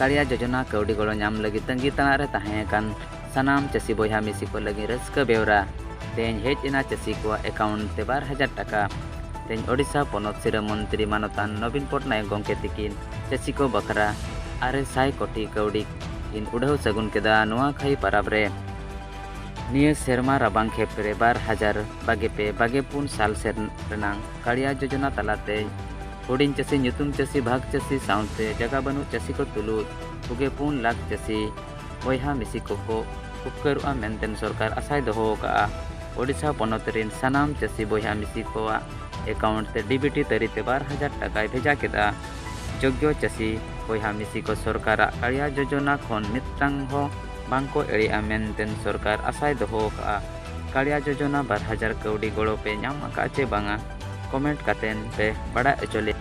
कालिया योजना कौड़ी गड़ो नाम लगी तंगी तना रे तहें सानाम चासी बया मिसी को लगी रस्का बेवरा तेज हेजना चासी को अकाउंट ते 12,000 टाका तेज ओडिशा पनत सिरा मंत्री मानतान नवीन पटनायक गंके तिकिन चासी को बखरा 600 कोटी कौड़ी इन उड़ाव सगुन केदा नुआखाई परब रे निया सेरमा राबांग खेप रे 2024 साल सेरनांग कालिया योजना तलाते हुडिंग चासी ᱧᱩᱛᱩᱢ चासी भाग चासी साउंते जगह बनु चासी को तुलु 4 लाख चासी बया मिसी को उपकरुआ मेंटेन सरकार आसाय दोहो का ओडिशा पनत रिन सानाम चासी बया मिसी को अकाउंट ते डीबीटी तरीते 12,000 टाका भेजा केदा योग्य चासी बया मिसी को सरकार कालिया योजना खन मितंग हो बांको एड़िया मेंटेन सरकार आसाय दोहो का कालिया योजना 12,000 कौड़ी गड़ो पे नाम आका चे बांगा कमेंट कातेन पे बड़ा अचोले।